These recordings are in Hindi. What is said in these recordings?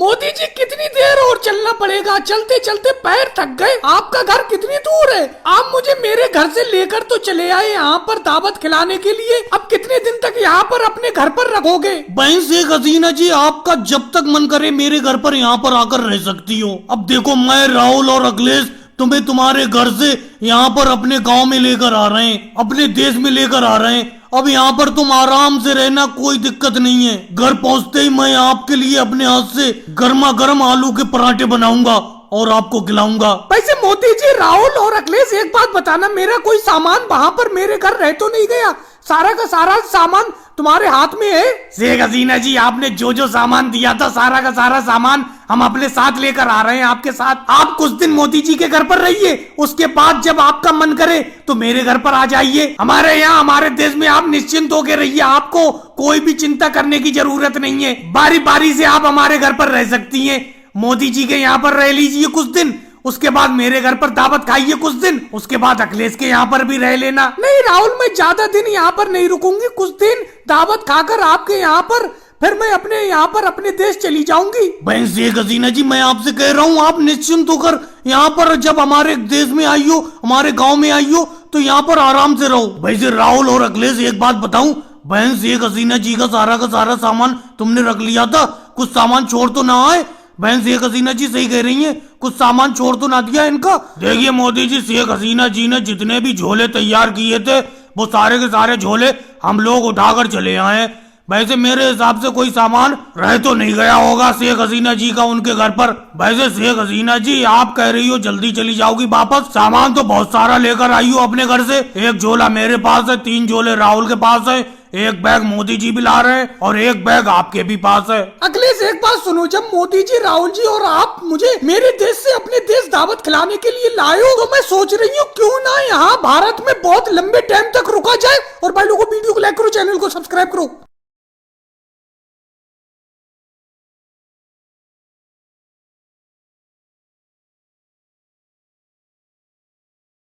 मोदी जी कितनी देर और चलना पड़ेगा? चलते चलते पैर थक गए। आपका घर कितनी दूर है? आप मुझे मेरे घर से लेकर तो चले आए यहाँ पर दावत खिलाने के लिए। अब कितने दिन तक यहाँ पर अपने घर पर रखोगे? बहन शेख हसीना जी, आपका जब तक मन करे मेरे घर पर यहाँ पर आकर रह सकती हो। अब देखो, मैं राहुल और अखिलेश तुम्हें तुम्हारे घर से यहाँ पर अपने गांव में लेकर आ रहे हैं, अपने देश में लेकर आ रहे हैं। अब यहाँ पर तुम आराम से रहना, कोई दिक्कत नहीं है। घर पहुँचते ही मैं आपके लिए अपने हाथ से गर्मा गर्म आलू के पराठे बनाऊंगा और आपको खिलाऊंगा। वैसे मोदी जी, राहुल और अखिलेश, एक बात बताना, मेरा कोई सामान वहाँ पर मेरे घर रह तो नहीं गया? सारा का सारा सामान तुम्हारे हाथ में है? शेख हसीना जी, आपने जो जो सामान दिया था, सारा का सारा सामान हम अपने साथ लेकर आ रहे हैं आपके साथ। आप कुछ दिन मोदी जी के घर पर रहिए, उसके बाद जब आपका मन करे तो मेरे घर पर आ जाइए। हमारे यहाँ, हमारे देश में आप निश्चिंत होकर रहिए, आपको कोई भी चिंता करने की जरूरत नहीं है। बारी बारी से आप हमारे घर पर रह सकती हैं। मोदी जी के यहाँ पर रह लीजिए कुछ दिन, उसके बाद मेरे घर पर दावत खाइए कुछ दिन, उसके बाद अखिलेश के यहाँ पर भी रह लेना। नहीं राहुल, मैं ज्यादा दिन यहाँ पर नहीं रुकूंगी। कुछ दिन दावत खाकर आपके यहाँ पर, फिर मैं अपने यहाँ पर अपने देश चली जाऊंगी। बहन शेख हसीना जी, मैं आपसे कह रहा हूँ, आप निश्चिंत होकर यहाँ पर जब हमारे देश में आई हो, हमारे गाँव में आई हो, तो यहाँ पर आराम से रहो। वैसे राहुल और अखिलेश, एक बात बताऊं, बहन शेख हसीना जी का सारा सामान तुमने रख लिया था? कुछ सामान छोड़ तो ना आए? बहन शेख हसीना जी सही कह रही हैं, कुछ सामान छोड़ तो ना दिया इनका? देखिए मोदी जी, शेख हसीना जी ने जितने भी झोले तैयार किए थे, वो सारे के सारे झोले हम लोग उठाकर चले आए। वैसे मेरे हिसाब से कोई सामान रह तो नहीं गया होगा शेख हसीना जी का उनके घर पर। वैसे शेख हसीना जी, आप कह रही हो जल्दी चली जाओगी वापस, सामान तो बहुत सारा लेकर आई हो अपने घर से। एक झोला मेरे पास है, 3 झोले राहुल के पास है, एक बैग मोदी जी भी ला रहे हैं और एक बैग आपके भी पास है। अखिलेश, एक बात सुनो, जब मोदी जी, राहुल जी और आप मुझे मेरे देश से अपने देश दावत खिलाने के लिए लाए हो, तो मैं सोच रही हूँ क्यों ना यहाँ भारत में बहुत लंबे टाइम तक रुका जाए। और भाई लोगों, वीडियो को लाइक करो, चैनल को सब्सक्राइब करो।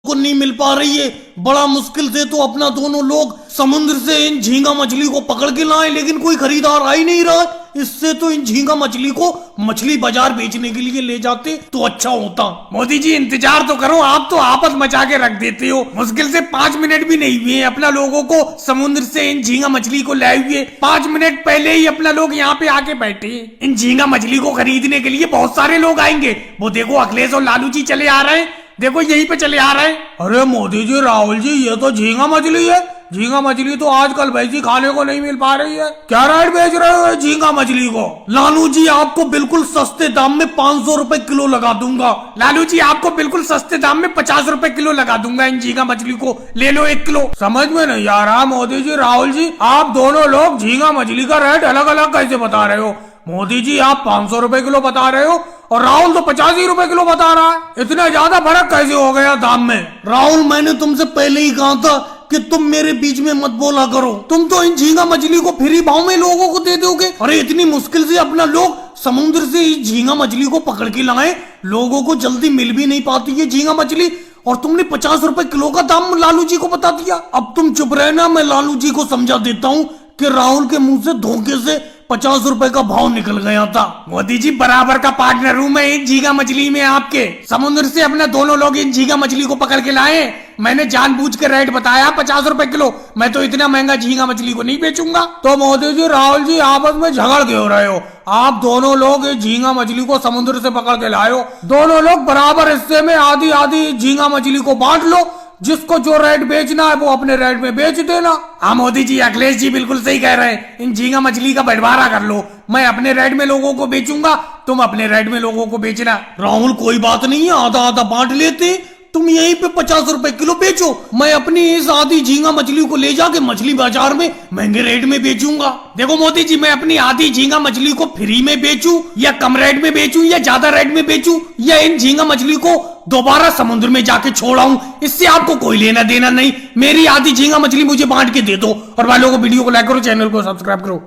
को नहीं मिल पा रही है, बड़ा मुश्किल से तो अपना दोनों लोग समुद्र से इन झींगा मछली को पकड़ के लाए, लेकिन कोई खरीदार आ ही नहीं रहा। इससे तो इन झींगा मछली को मछली बाजार बेचने के लिए ले जाते तो अच्छा होता। मोदी जी, इंतजार तो करो, आप तो आपस मचा के रख देते हो। मुश्किल से 5 मिनट भी नहीं हुए अपना लोगों को समुद्र से इन झींगा मछली को लाए हुए। 5 मिनट पहले ही अपना लोग यहाँ पे आके बैठे। इन झींगा मछली को खरीदने के लिए बहुत सारे लोग आएंगे। वो देखो, अखिलेश और लालू जी चले आ रहे हैं, देखो यहीं पे चले आ रहे हैं। अरे मोदी जी, राहुल जी, ये तो झींगा मछली है। झींगा मछली तो आजकल वैसी खाने को नहीं मिल पा रही है। क्या रेट बेच रहे हो झींगा मछली को? लालू जी, आपको बिल्कुल सस्ते दाम में 500 रुपए किलो लगा दूंगा। लालू जी, आपको बिल्कुल सस्ते दाम में 50 रुपए किलो लगा दूंगा। इन झींगा मछली को ले लो 1 किलो। समझ में नहीं आ रहा मोदी जी, राहुल जी, आप दोनों लोग झींगा मछली का रेट अलग अलग कैसे बता रहे हो? मोदी जी, आप 500 रुपए किलो बता रहे हो और राहुल तो 50 ही रुपए किलो बता रहा है। इतना ज्यादा फर्क कैसे हो गया दाम में? राहुल, मैंने तुमसे पहले ही कहा था कि तुम मेरे बीच में मत बोला करो। तुम तो इन झींगा मछली को फ्री भाव में लोगों को दे दोगे। अरे इतनी मुश्किल से अपना लोग समुद्र से इस झींगा मछली को पकड़ के लाए, लोगों को जल्दी मिल भी नहीं पाती है झींगा मछली, और तुमने 50 रुपए किलो का दाम लालू जी को बता दिया। अब तुम चुप रहना, मैं लालू जी को समझा देता हूँ कि राहुल के मुंह से धोखे से 50 रुपए का भाव निकल गया था। मोदी जी, बराबर का पार्टनर हूँ मैं इन झींगा मछली में आपके। समुद्र से अपना दोनों लोग इन झींगा मछली को पकड़ के लाए। मैंने जानबूझ के रेट बताया 50 रुपए किलो। मैं तो इतना महंगा झींगा मछली को नहीं बेचूंगा। तो मोदी जी, राहुल जी, आपस में झगड़ क्यों रहे हो? आप दोनों लोग इस झींगा मछली को समुद्र से पकड़ के लाए हो, दोनों लोग बराबर हिस्से में आधी आधी झींगा मछली को बांट लो। जिसको जो रेट बेचना है वो अपने रेट में बेच देना। हाँ मोदी जी, अखिलेश जी बिल्कुल सही कह रहे हैं। इन झींगा मछली का बंटवारा कर लो, मैं अपने रेट में लोगों को बेचूंगा, तुम अपने रेट में लोगों को बेचना। राहुल, कोई बात नहीं है, आधा आधा बांट लेते। तुम यहीं पे 50 रुपए किलो बेचो, मैं अपनी इस आधी झींगा मछली को ले जाके मछली बाजार में महंगे रेट में बेचूंगा। देखो मोदी जी, मैं अपनी आधी झींगा मछली को फ्री में बेचूं या कम रेट में बेचूं या ज्यादा रेट में बेचूं या इन झींगा मछली को दोबारा समुद्र में जाके छोड़ाऊं, इससे आपको कोई लेना देना नहीं। मेरी आधी झींगा मछली मुझे बांट के दे दो। और भाई लोगों, वीडियो को लाइक करो, चैनल को सब्सक्राइब करो।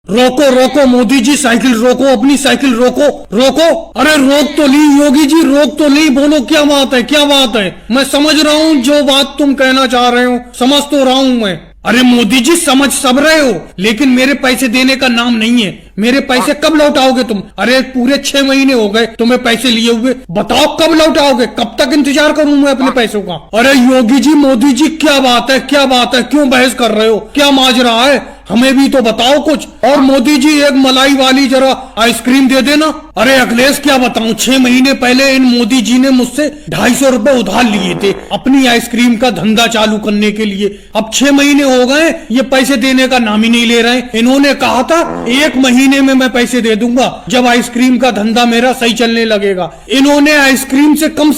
रोको रोको मोदी जी, साइकिल रोको, अपनी साइकिल रोको रोको। अरे रोक तो ली योगी जी, रोक तो ली। बोलो क्या बात है, क्या बात है? मैं समझ रहा हूँ जो बात तुम कहना चाह रहे हो, समझ तो रहा हूँ मैं। अरे मोदी जी समझ सब रहे हो, लेकिन मेरे पैसे देने का नाम नहीं है। मेरे पैसे कब लौटाओगे तुम? अरे पूरे 6 महीने हो गए तुम्हें पैसे लिए हुए, बताओ कब लौटाओगे? कब तक इंतजार करूं मैं अपने पैसों का? अरे योगी जी, मोदी जी, क्या बात है, क्या बात है? क्यों बहस कर रहे हो? क्या माजरा है? हमें भी तो बताओ कुछ। और मोदी जी एक मलाई वाली जरा आइसक्रीम दे देना। अरे अखिलेश क्या बताऊं, 6 महीने पहले इन मोदी जी ने मुझसे 250 रुपए उधार लिए थे अपनी आइसक्रीम का धंधा चालू करने के लिए। अब 6 महीने हो गए, ये पैसे देने का नाम ही नहीं ले रहे। इन्होंने कहा था 1 महीने में मैं पैसे दे दूंगा जब आइसक्रीम का धंधा मेरा सही चलने लगेगा। इन्होंने आइसक्रीम से कम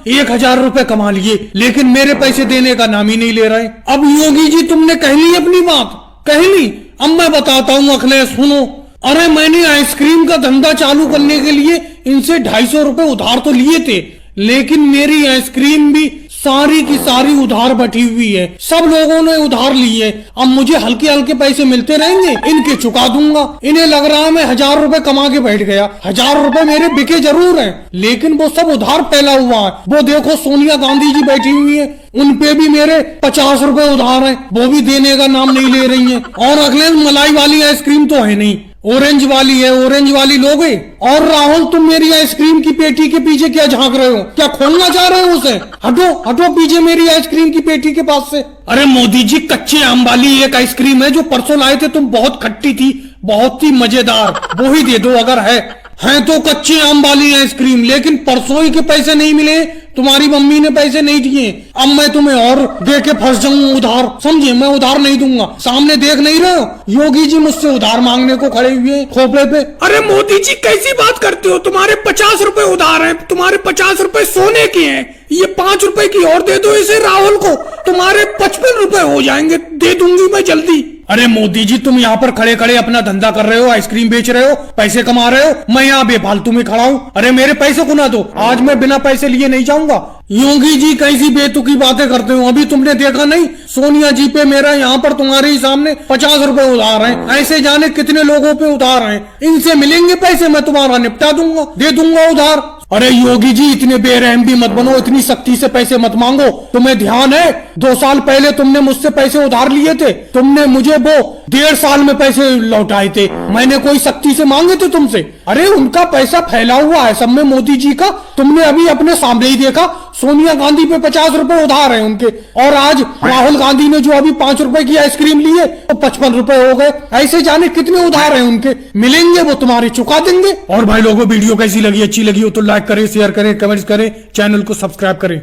1000 रुपए कमा लिए, लेकिन मेरे पैसे देने का नाम ही नहीं ले रहे। अब योगी जी तुमने कह ली अपनी बात, कह ली। अब मैं बताता हूँ अखिलेश, सुनो। अरे मैंने आइसक्रीम का धंधा चालू करने के लिए इनसे 250 रुपए उधार तो लिए थे, लेकिन मेरी आइसक्रीम भी सारी की सारी उधार बैठी हुई है। सब लोगों ने उधार लिए। अब मुझे हल्के हल्के पैसे मिलते रहेंगे, इनके चुका दूंगा। इन्हें लग रहा है मैं 1000 रुपए कमा के बैठ गया। 1000 रुपए मेरे बिके जरूर हैं, लेकिन वो सब उधार फैला हुआ है। वो देखो सोनिया गांधी जी बैठी हुई है, उन पे भी मेरे 50 रुपए उधार हैं, वो भी देने का नाम नहीं ले रही हैं। और अगले मलाई वाली आइसक्रीम तो है नहीं, ऑरेंज वाली है, ऑरेंज वाली लोगे। और राहुल तुम मेरी आइसक्रीम की पेटी के पीछे क्या झांक रहे हो? क्या खोलना चाह रहे हो उसे? हटो हटो पीछे मेरी आइसक्रीम की पेटी के पास से। अरे मोदी जी, कच्चे आम वाली एक आइसक्रीम है जो परसों लाए थे तुम, बहुत खट्टी थी, बहुत ही मजेदार, वो ही दे दो अगर है तो कच्चे आम वाली आइसक्रीम। लेकिन परसों ही के पैसे नहीं मिले, तुम्हारी मम्मी ने पैसे नहीं दिए। अब मैं तुम्हें और दे के फंस जाऊं उधार, समझे? मैं उधार नहीं दूंगा। सामने देख नहीं रहे हो, योगी जी मुझसे उधार मांगने को खड़े हुए खोपड़े पे। अरे मोदी जी कैसी बात करते हो? तुम्हारे 50 रुपए उधार हैं, तुम्हारे 50 रुपए सोने के हैं। ये 5 रुपए की और दे दो इसे राहुल को, तुम्हारे 55 रुपए हो जाएंगे, दे दूंगी मैं जल्दी। अरे मोदी जी, तुम यहाँ पर खड़े खड़े अपना धंधा कर रहे हो, आइसक्रीम बेच रहे हो, पैसे कमा रहे हो, मैं यहाँ बेफालतू में खड़ा हूँ। अरे मेरे पैसे को ना दो, आज मैं बिना पैसे लिए नहीं जाऊंगा। योगी जी कैसी बेतुकी बातें करते हो? अभी तुमने देखा नहीं, सोनिया जी पे मेरा यहाँ पर तुम्हारे ही सामने 50 रुपए उधार हैं। ऐसे जाने कितने लोगों पे उधार हैं। इनसे मिलेंगे पैसे, मैं तुम्हारा निपटा दूंगा, दे दूंगा उधार। अरे योगी जी, इतने बेरहम भी मत बनो, इतनी सख्ती से पैसे मत मांगो। तुम्हें ध्यान है 2 साल पहले तुमने मुझसे पैसे उधार लिए थे, तुमने मुझे वो 1.5 साल में पैसे लौटाए थे। मैंने कोई सख्ती से मांगे थे तुमसे? अरे उनका पैसा फैला हुआ है सब में, मोदी जी का। तुमने अभी अपने सामने ही देखा, सोनिया गांधी पे 50 रुपए उधार है उनके, और आज राहुल गांधी ने जो अभी 5 रुपए की आइसक्रीम ली है तो 55 रुपए हो गए। ऐसे जाने कितने उधार है उनके, मिलेंगे वो तुम्हारे, चुका देंगे। और भाई लोगों, वीडियो कैसी लगी? अच्छी लगी हो तो लाइक करें, शेयर करें, कमेंट्स करें, चैनल को सब्सक्राइब करें।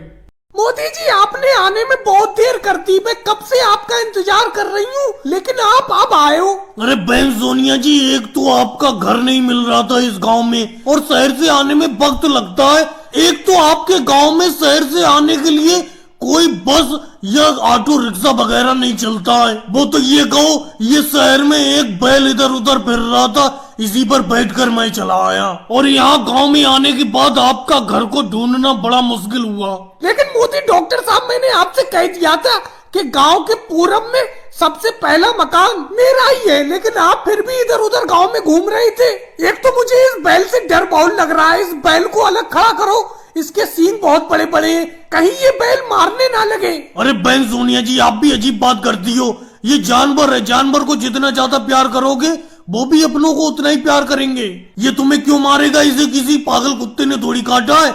मोदी जी, आपने आने में बहुत देर कर दी, मैं कब से आपका इंतजार कर रही हूँ, लेकिन आप अब आए हो। अरे बहन सोनिया जी, एक तो आपका घर नहीं मिल रहा था इस गांव में, और शहर से आने में वक्त लगता है। एक तो आपके गांव में शहर से आने के लिए कोई बस या ऑटो रिक्शा वगैरह नहीं चलता है। वो तो ये कहो, ये शहर में एक बैल इधर उधर फिर रहा था, इसी पर बैठकर मैं चला आया। और यहाँ गांव में आने के बाद आपका घर को ढूंढना बड़ा मुश्किल हुआ। लेकिन मोदी डॉक्टर साहब, मैंने आपसे कह दिया था कि गांव के पूरब में सबसे पहला मकान मेरा ही है, लेकिन आप फिर भी इधर उधर गांव में घूम रहे थे। एक तो मुझे इस बैल से डर बहुत लग रहा है, इस बैल को अलग खड़ा करो, इसके सींग बहुत बड़े बड़े हैं, कहीं ये बैल मारने ना लगे। अरे बहन सोनिया जी, आप भी अजीब बात करती हो। ये जानवर है, जानवर को जितना ज्यादा प्यार करोगे वो भी अपनों को उतना ही प्यार करेंगे। ये तुम्हें क्यों मारेगा? इसे किसी पागल कुत्ते ने थोड़ी काटा है।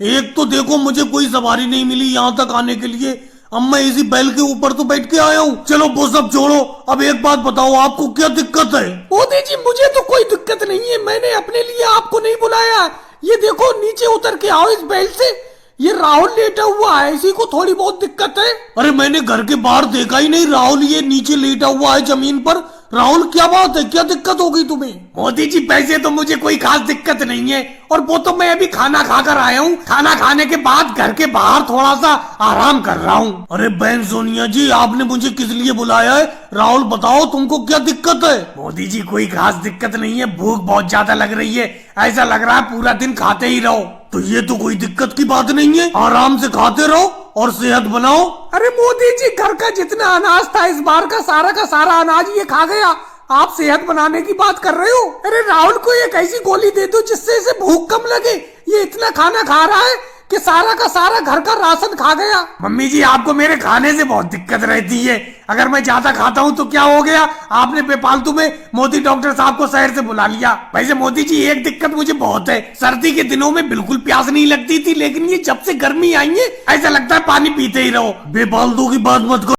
एक तो देखो, मुझे कोई सवारी नहीं मिली यहाँ तक आने के लिए, अब मैं इसी बैल के ऊपर तो बैठ के आया हूँ। चलो वो सब छोड़ो, अब एक बात बताओ, आपको क्या दिक्कत है? मोदी जी, मुझे तो कोई दिक्कत नहीं है, मैंने अपने लिए आपको नहीं बुलाया। ये देखो, नीचे उतर के आओ इस बैल से, ये राहुल लेटा हुआ है, इसी को थोड़ी बहुत दिक्कत है। अरे मैंने घर के बाहर देखा ही नहीं राहुल, ये नीचे लेटा हुआ है जमीन पर। राहुल क्या बात है, क्या दिक्कत हो गई तुम्हें? मोदी जी, पैसे तो मुझे कोई खास दिक्कत नहीं है, और वो तो मैं अभी खाना खाकर आया हूँ। खाना खाने के बाद घर के बाहर थोड़ा सा आराम कर रहा हूँ। अरे बहन सोनिया जी, आपने मुझे किस लिए बुलाया है? राहुल बताओ, तुमको क्या दिक्कत है? मोदी जी, कोई खास दिक्कत नहीं है, भूख बहुत ज्यादा लग रही है, ऐसा लग रहा है पूरा दिन खाते ही रहो। तो ये तो कोई दिक्कत की बात नहीं है, आराम से खाते रहो और सेहत बनाओ। अरे मोदी जी, घर का जितना अनाज था इस बार का सारा अनाज ये खा गया, आप सेहत बनाने की बात कर रहे हो? अरे राहुल को एक ऐसी गोली दे दो जिससे इसे भूख कम लगे। ये इतना खाना खा रहा है, कि सारा का सारा घर का राशन खा गया। मम्मी जी आपको मेरे खाने से बहुत दिक्कत रहती है, अगर मैं ज्यादा खाता हूँ तो क्या हो गया, आपने बेफालतू में मोदी डॉक्टर साहब को शहर से बुला लिया। वैसे मोदी जी एक दिक्कत मुझे बहुत है, सर्दी के दिनों में बिल्कुल प्यास नहीं लगती थी, लेकिन ये जब से गर्मी आई है ऐसा लगता है पानी पीते ही रहो। बेफालतू की बात मत करो।